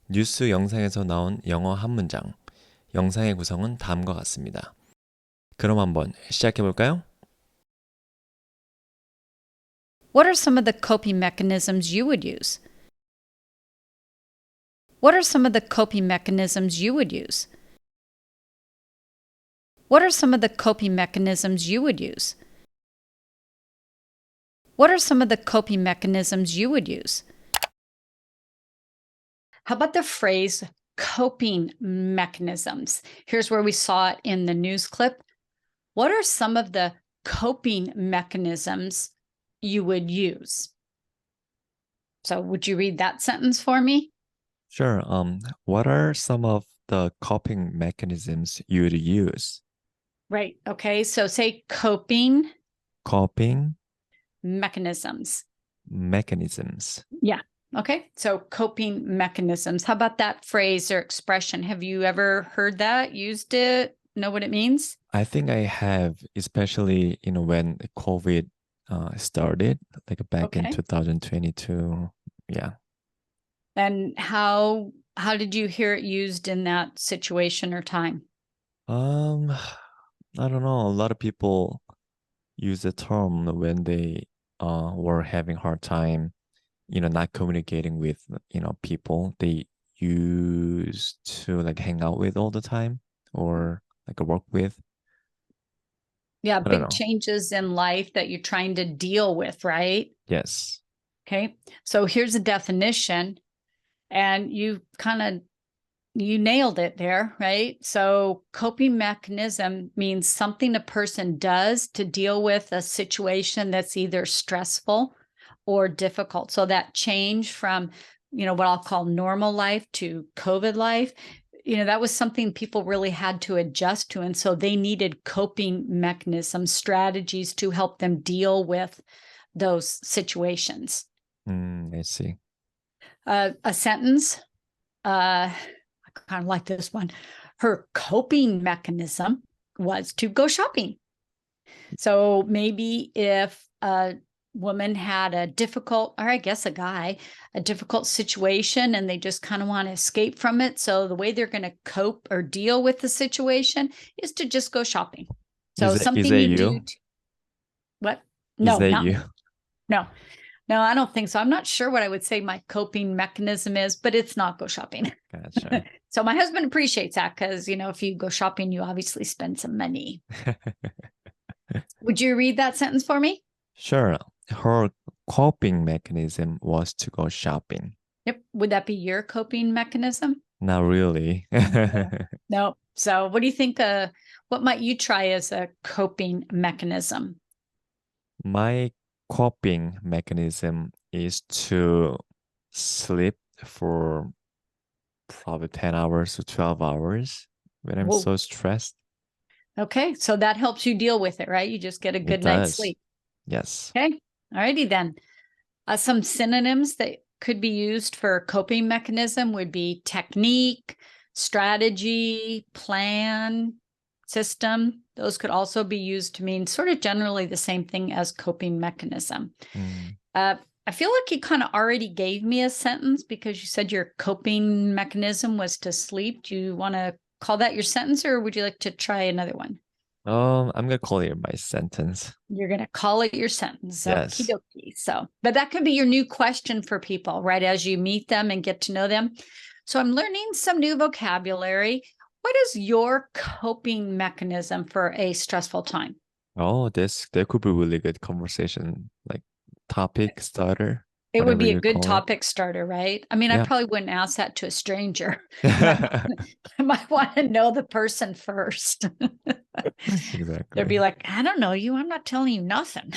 뉴스 영상에서 나온 영어 한 문장. 영상의 구성은 다음과 같습니다. 그럼 한번 시작해 볼까요? What are some of the coping mechanisms you would use? What are some of the coping mechanisms you would use? What are some of the coping mechanisms you would use? What are some of the coping mechanisms you would use? How about the phrase coping mechanisms? Here's where we saw it in the news clip. What are some of the coping mechanisms you would use? So, would you read that sentence for me? Sure. What are some of the coping mechanisms you'd use? Right. Okay. So, say coping Coping mechanisms. mechanisms. Yeah. Okay. So, coping mechanisms. How about that phrase or expression? Have you ever heard that, used it, know what it means? I think I have, especially when COVID started, like back in Okay. 2022. Yeah. And how did you hear it used in that situation or time? Um, I don't know. A lot of people use the term when they were having hard time, not communicating with, people they used to like hang out with all the time or like work with. Yeah, I don't big know. changes in life that you're trying to deal with, right? Yes. Okay. So here's a definition, and you nailed it there, right? So coping mechanism means something a person does to deal with a situation that's either stressful or difficult. So that change from, what I'll call normal life to COVID life, that was something people really had to adjust to. And so they needed coping mechanisms, strategies to help them deal with those situations. I see. A sentence, I kind of like this one. Her coping mechanism was to go shopping. So maybe if a woman had a difficult, or I guess a guy, a difficult situation and they just kind of want to escape from it. So the way they're going to cope or deal with the situation is to just go shopping. So Is something that you do. you? What? Is No, that not you? me. No, no, I don't think so. I'm not sure what I would say my coping mechanism is, but it's not go shopping. Gotcha. So my husband appreciates that because, if you go shopping, you obviously spend some money. Would you read that sentence for me? Sure. Her coping mechanism was to go shopping. Yep. Would that be your coping mechanism? Not really. No. No. So what do you think? What might you try as a coping mechanism? My coping mechanism is to sleep for probably 10 hours to 12 hours when I'm Whoa. so stressed. Okay. So that helps you deal with it, right? You just get a It good night's does. sleep. Yes. Okay. All righty then. Some synonyms that could be used for coping mechanism would be technique, strategy, plan, system. Those could also be used to mean sort of generally the same thing as coping mechanism. Mm. I feel like you kind of already gave me a sentence because you said your coping mechanism was to sleep. Do you want to call that your sentence, or would you like to try another one? I'm gonna call it my sentence. You're going to call it your sentence. Okie Yes. dokie. So, but that could be your new question for people, right? As you meet them and get to know them. So, I'm learning some new vocabulary. What is your coping mechanism for a stressful time? Oh, that could be really good conversation, like topic starter, It would whatever be a you good call it. topic starter, right? I mean, I Yeah. probably wouldn't ask that to a stranger. I might want to know the person first. They'd Exactly. be like, I don't know you. I'm not telling you nothing.